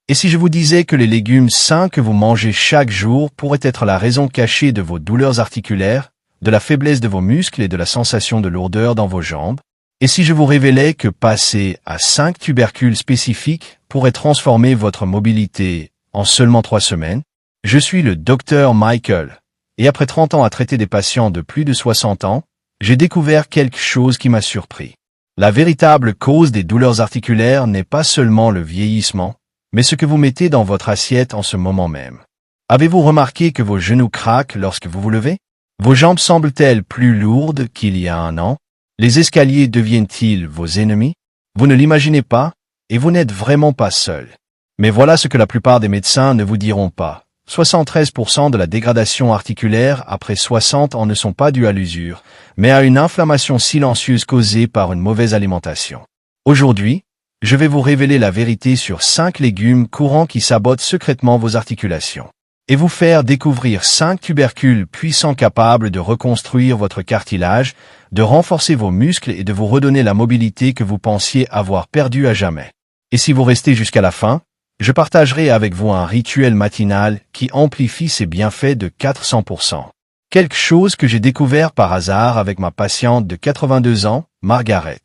Et si je vous disais que les légumes sains que vous mangez chaque jour pourraient être la raison cachée de vos douleurs articulaires, de la faiblesse de vos muscles et de la sensation de lourdeur dans vos jambes? Et si je vous révélais que passer à 5 tubercules spécifiques pourrait transformer votre mobilité en seulement 3 semaines? Je suis le docteur Michael, et après 30 ans à traiter des patients de plus de 60 ans, j'ai découvert quelque chose qui m'a surpris. La véritable cause des douleurs articulaires n'est pas seulement le vieillissement, mais ce que vous mettez dans votre assiette en ce moment même. Avez-vous remarqué que vos genoux craquent lorsque vous vous levez? Vos jambes semblent-elles plus lourdes qu'il y a un an? Les escaliers deviennent-ils vos ennemis? Vous ne l'imaginez pas, et vous n'êtes vraiment pas seul. Mais voilà ce que la plupart des médecins ne vous diront pas. 73% de la dégradation articulaire après 60 ans ne sont pas dues à l'usure, mais à une inflammation silencieuse causée par une mauvaise alimentation. Aujourd'hui, je vais vous révéler la vérité sur 5 légumes courants qui sabotent secrètement vos articulations, et vous faire découvrir 5 tubercules puissants capables de reconstruire votre cartilage, de renforcer vos muscles et de vous redonner la mobilité que vous pensiez avoir perdue à jamais. Et si vous restez jusqu'à la fin, je partagerai avec vous un rituel matinal qui amplifie ses bienfaits de 400%. Quelque chose que j'ai découvert par hasard avec ma patiente de 82 ans, Margaret.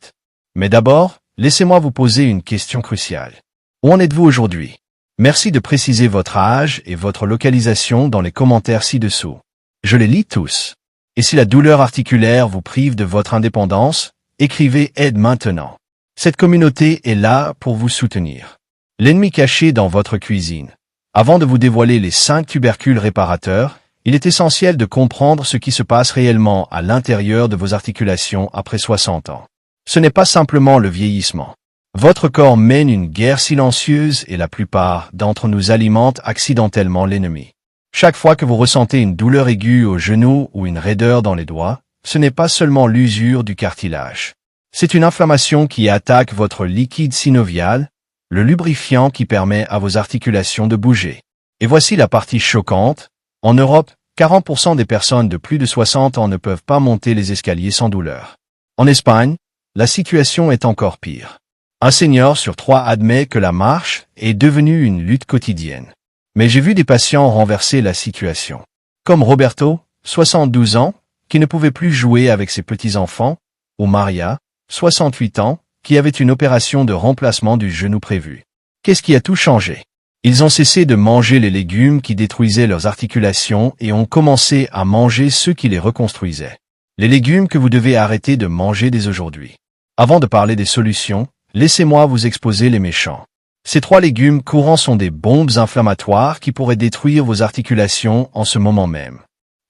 Mais d'abord, laissez-moi vous poser une question cruciale. Où en êtes-vous aujourd'hui? Merci de préciser votre âge et votre localisation dans les commentaires ci-dessous. Je les lis tous. Et si la douleur articulaire vous prive de votre indépendance, écrivez aide maintenant. Cette communauté est là pour vous soutenir. L'ennemi caché dans votre cuisine. Avant de vous dévoiler les 5 tubercules réparateurs, il est essentiel de comprendre ce qui se passe réellement à l'intérieur de vos articulations après 60 ans. Ce n'est pas simplement le vieillissement. Votre corps mène une guerre silencieuse et la plupart d'entre nous alimentent accidentellement l'ennemi. Chaque fois que vous ressentez une douleur aiguë au genou ou une raideur dans les doigts, ce n'est pas seulement l'usure du cartilage. C'est une inflammation qui attaque votre liquide synovial, le lubrifiant qui permet à vos articulations de bouger. Et voici la partie choquante. En Europe, 40% des personnes de plus de 60 ans ne peuvent pas monter les escaliers sans douleur. En Espagne, la situation est encore pire. Un senior sur 3 admet que la marche est devenue une lutte quotidienne. Mais j'ai vu des patients renverser la situation. Comme Roberto, 72 ans, qui ne pouvait plus jouer avec ses petits-enfants, ou Maria, 68 ans, qui avait une opération de remplacement du genou prévue. Qu'est-ce qui a tout changé? Ils ont cessé de manger les légumes qui détruisaient leurs articulations et ont commencé à manger ceux qui les reconstruisaient. Les légumes que vous devez arrêter de manger dès aujourd'hui. Avant de parler des solutions, laissez-moi vous exposer les méchants. Ces 3 légumes courants sont des bombes inflammatoires qui pourraient détruire vos articulations en ce moment même.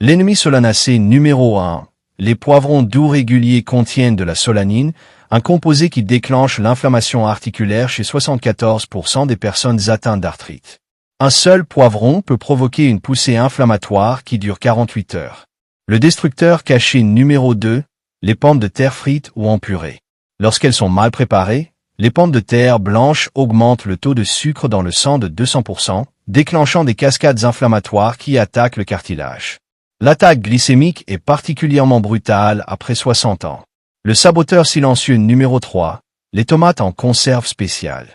L'ennemi solanacé numéro 1. Les poivrons doux réguliers contiennent de la solanine, un composé qui déclenche l'inflammation articulaire chez 74% des personnes atteintes d'arthrite. Un seul poivron peut provoquer une poussée inflammatoire qui dure 48 heures. Le destructeur caché numéro 2, les pommes de terre frites ou en purée. Lorsqu'elles sont mal préparées, les pommes de terre blanches augmentent le taux de sucre dans le sang de 200%, déclenchant des cascades inflammatoires qui attaquent le cartilage. L'attaque glycémique est particulièrement brutale après 60 ans. Le saboteur silencieux numéro 3, les tomates en conserve spéciale.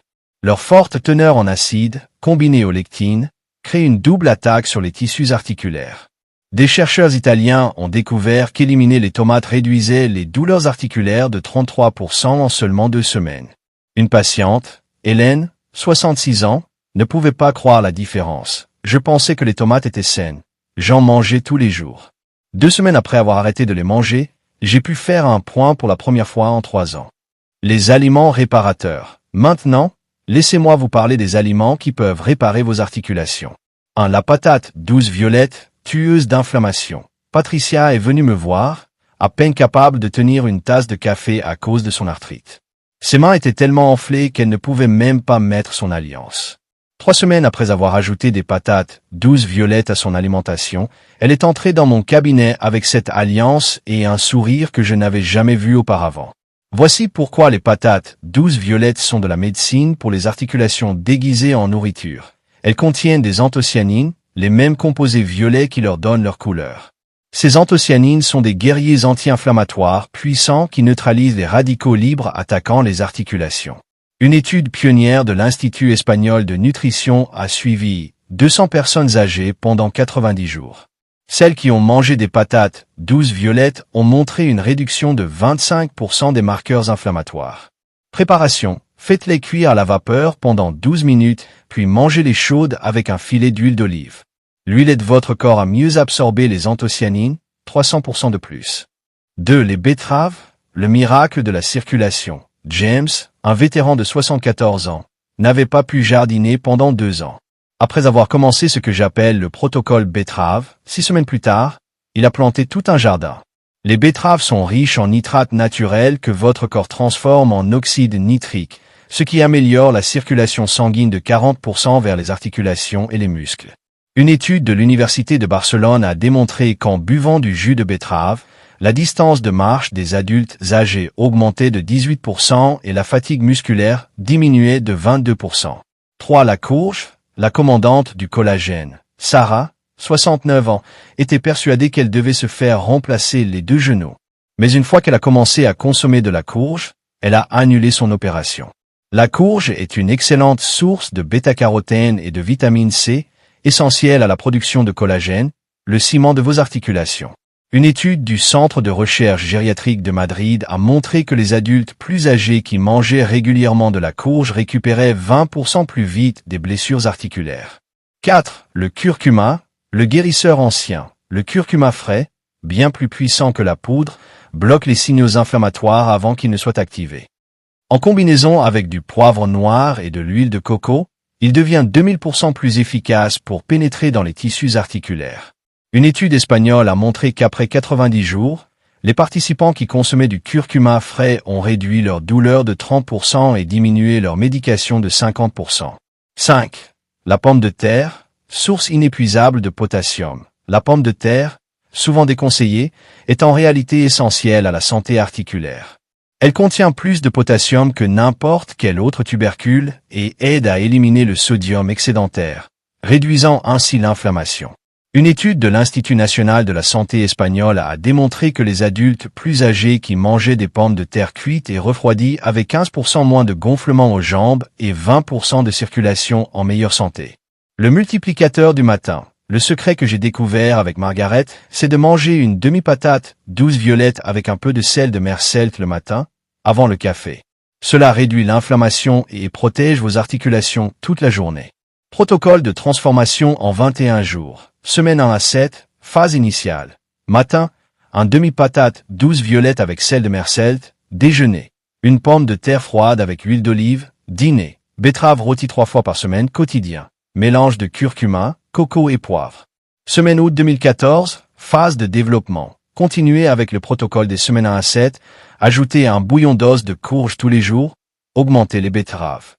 Leur forte teneur en acide, combinée aux lectines, crée une double attaque sur les tissus articulaires. Des chercheurs italiens ont découvert qu'éliminer les tomates réduisait les douleurs articulaires de 33% en seulement 2 semaines. Une patiente, Hélène, 66 ans, ne pouvait pas croire la différence. Je pensais que les tomates étaient saines. J'en mangeais tous les jours. 2 semaines après avoir arrêté de les manger, j'ai pu faire un point pour la première fois en 3 ans. Les aliments réparateurs. Maintenant, laissez-moi vous parler des aliments qui peuvent réparer vos articulations. 1. La patate douce violette, tueuse d'inflammation. Patricia est venue me voir, à peine capable de tenir une tasse de café à cause de son arthrite. Ses mains étaient tellement enflées qu'elle ne pouvait même pas mettre son alliance. 3 semaines après avoir ajouté des patates douces violettes à son alimentation, elle est entrée dans mon cabinet avec cette alliance et un sourire que je n'avais jamais vu auparavant. Voici pourquoi les patates douces violettes sont de la médecine pour les articulations déguisées en nourriture. Elles contiennent des anthocyanines, les mêmes composés violets qui leur donnent leur couleur. Ces anthocyanines sont des guerriers anti-inflammatoires puissants qui neutralisent les radicaux libres attaquant les articulations. Une étude pionnière de l'Institut espagnol de nutrition a suivi 200 personnes âgées pendant 90 jours. Celles qui ont mangé des patates douces violettes ont montré une réduction de 25% des marqueurs inflammatoires. Préparation. Faites-les cuire à la vapeur pendant 12 minutes, puis mangez-les chaudes avec un filet d'huile d'olive. L'huile aide votre corps à mieux absorber les anthocyanines, 300% de plus. 2. Les betteraves, le miracle de la circulation. James, un vétéran de 74 ans, n'avait pas pu jardiner pendant 2 ans. Après avoir commencé ce que j'appelle le protocole betterave, 6 semaines plus tard, il a planté tout un jardin. Les betteraves sont riches en nitrates naturels que votre corps transforme en oxyde nitrique, ce qui améliore la circulation sanguine de 40% vers les articulations et les muscles. Une étude de l'Université de Barcelone a démontré qu'en buvant du jus de betterave, la distance de marche des adultes âgés augmentait de 18% et la fatigue musculaire diminuait de 22%. 3. La courge, la commandante du collagène. Sarah, 69 ans, était persuadée qu'elle devait se faire remplacer les 2 genoux. Mais une fois qu'elle a commencé à consommer de la courge, elle a annulé son opération. La courge est une excellente source de bêta-carotène et de vitamine C, essentielle à la production de collagène, le ciment de vos articulations. Une étude du Centre de recherche gériatrique de Madrid a montré que les adultes plus âgés qui mangeaient régulièrement de la courge récupéraient 20% plus vite des blessures articulaires. 4. Le curcuma, le guérisseur ancien. Le curcuma frais, bien plus puissant que la poudre, bloque les signaux inflammatoires avant qu'ils ne soient activés. En combinaison avec du poivre noir et de l'huile de coco, il devient 2000% plus efficace pour pénétrer dans les tissus articulaires. Une étude espagnole a montré qu'après 90 jours, les participants qui consommaient du curcuma frais ont réduit leur douleur de 30% et diminué leur médication de 50%. 5. La pomme de terre, source inépuisable de potassium. La pomme de terre, souvent déconseillée, est en réalité essentielle à la santé articulaire. Elle contient plus de potassium que n'importe quel autre tubercule et aide à éliminer le sodium excédentaire, réduisant ainsi l'inflammation. Une étude de l'Institut national de la santé espagnol a démontré que les adultes plus âgés qui mangeaient des pommes de terre cuites et refroidies avaient 15% moins de gonflement aux jambes et 20% de circulation en meilleure santé. Le multiplicateur du matin. Le secret que j'ai découvert avec Margaret, c'est de manger une demi-patate douce violette avec un peu de sel de mer celte le matin, avant le café. Cela réduit l'inflammation et protège vos articulations toute la journée. Protocole de transformation en 21 jours. Semaine 1 à 7, phase initiale. Matin, un demi-patate douce violette avec sel de mer celte. Déjeuner, une pomme de terre froide avec huile d'olive. Dîner, betterave rôtie 3 fois par semaine quotidien. Mélange de curcuma, coco et poivre. Semaine août 2014, phase de développement. Continuez avec le protocole des semaines 1 à 7, ajoutez un bouillon d'os de courge tous les jours, augmentez les betteraves.